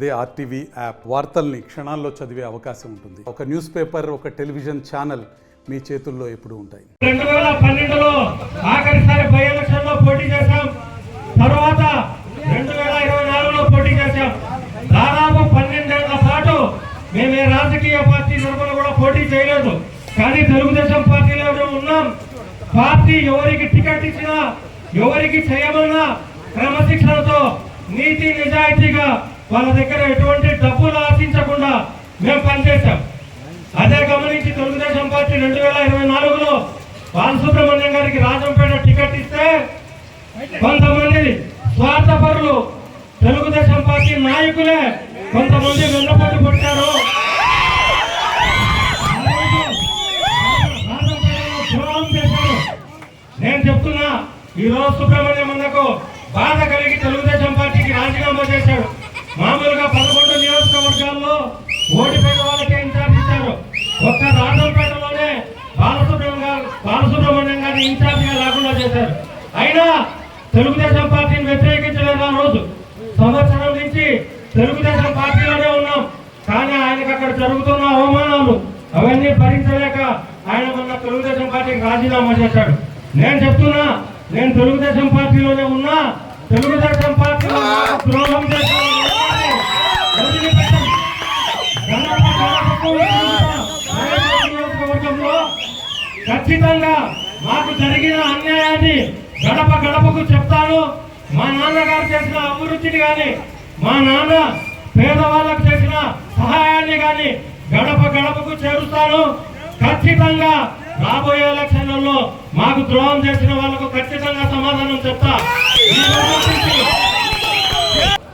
అదే RTV app వార్తల్ని క్షణాల్లో చదివే అవకాశం ఉంటుంది. ఒక న్యూస్ పేపర్, ఒక టెలివిజన్ ఛానల్ మీ చేతుల్లో ఎప్పుడూ ఉంటాయి. 2012లో ఆఖరిసారి బై ఎలక్షన్లో పోటీ చేశాం. తర్వాత 2024లో పోటీ చేశాం. దాదాపు 12 ఏళ్ల పాటు మేము ఏ రాజకీయ పార్టీ తరఫున కూడా పోటీ చేయలేదు. కానీ తెలుగుదేశం పార్టీలో ఉన్నాం. పార్టీ ఎవరికి టికెట్ ఇచ్చినా, ఎవరికి చేయమన్నా క్రమశిక్షణతో నీతి నిజాయితీగా వాళ్ళ దగ్గర ఎటువంటి డబ్బులు ఆశించకుండా మేము పనిచేశాం. అదే గమనించి తెలుగుదేశం పార్టీ 2024లో బాలసుబ్రహ్మణ్యం గారికి రాజంపేట టికెట్ ఇస్తే కొంతమంది స్వార్థపరులు తెలుగుదేశం పార్టీ నాయకులే కొంతమంది వెన్నపోటు కొట్టారు. నేను చెప్తున్నా, ఈరోజు సుబ్రహ్మణ్యం అన్నకు బాధ కలిగి తెలుగుదేశం పార్టీకి రాజీనామా చేశాడు. మామూలుగా 11 నియోజకవర్గాల్లో ఓడిపోయిన వాళ్ళకే ఇన్ఛార్జ్ ఇచ్చారు. ఒక్క రాజంపేటలోనే బాలసుబ్రహ్మణ్యం గారిని ఇన్ఛార్జిగా లేకుండా చేశారు. అయినా తెలుగుదేశం పార్టీని వ్యతిరేకించలేదు. ఆ రోజు సంవత్సరం నుంచి తెలుగుదేశం పార్టీలోనే ఉన్నాం. కానీ ఆయనకు అక్కడ జరుగుతున్న అవమానాలు అవన్నీ భరించలేక ఆయన మొన్న తెలుగుదేశం పార్టీకి రాజీనామా చేశాడు. నేను చెప్తున్నా, నేను తెలుగుదేశం పార్టీలోనే ఉన్నా. తెలుగుదేశం పార్టీలో ద్రోహం చేసిన ఖచ్చితంగా మాకు జరిగిన అన్యాయాన్ని గడప గడపకు చెప్తాను. మా నాన్నగారు చేసిన అభివృద్ధిని కానీ, మా నాన్న పేదవాళ్ళకు చేసిన సహాయాన్ని కానీ గడప గడపకు చేరుస్తాను. ఖచ్చితంగా రాబోయే ఎలక్షన్లలో మాకు ద్రోహం చేసిన వాళ్ళకు ఖచ్చితంగా సమాధానం చెప్తా.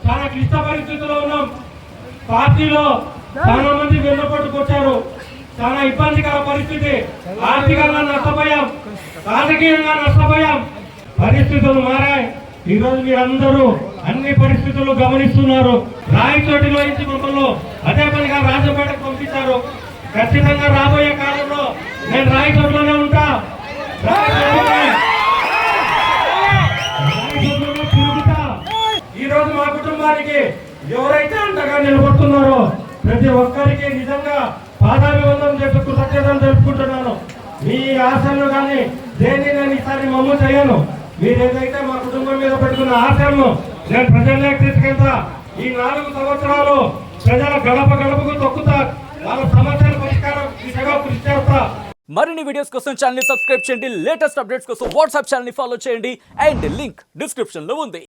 చాలా క్లిష్ట పరిస్థితుల్లో ఉన్నాం. పార్టీలో చాలా మంది వెన్నపట్టుకొచ్చారు. చాలా ఇబ్బందికర పరిస్థితి. ఆర్థికంగా నష్టపోయాం, రాజకీయంగా నష్టపోయాం. పరిస్థితులు మారాయి. ఈ రోజు మీరందరూ అన్ని పరిస్థితులు గమనిస్తున్నారు. రాయచోటిలో నుంచి మమ్మల్ని అదే పనిగా రాజంపేటకు పంపించారు. ఖచ్చితంగా రాబోయే కాలంలో నేను రాయచోట్లోనే ఉంటా. ఈ రోజు మా కుటుంబానికి ఎవరైతే అంతగా నిలబడుతున్నారో ప్రతి ఒక్కరికి నిజంగా పాదాభివందనం చేసి కృతజ్ఞతలు తెలుపుకుంటున్నాను. మీ ఆశలు కానీ దేన్ని నేను ఈసారి మమ్ము చేయను. మీరు ఏదైతే మా కుటుంబం మీద పెట్టుకున్న ఆశలను నేను ప్రజల్లోకి తీసుకెళ్తా. ఈ 4 సంవత్సరాలు ప్రజల గడప గడపకు తొక్కుతా. వాళ్ళ సమస్యల పరిష్కారం దిశగా కృషి చేస్తా. మరిన్ని వీడియోస్ కోసం ఛానల్ ని సబ్స్క్రైబ్ చేయండి. లేటెస్ట్ అప్డేట్స్ కోసం వాట్సాప్ ఛానల్ ని ఫాలో చేయండి. అండ్ లింక్ డిస్క్రిప్షన్ లో ఉంది.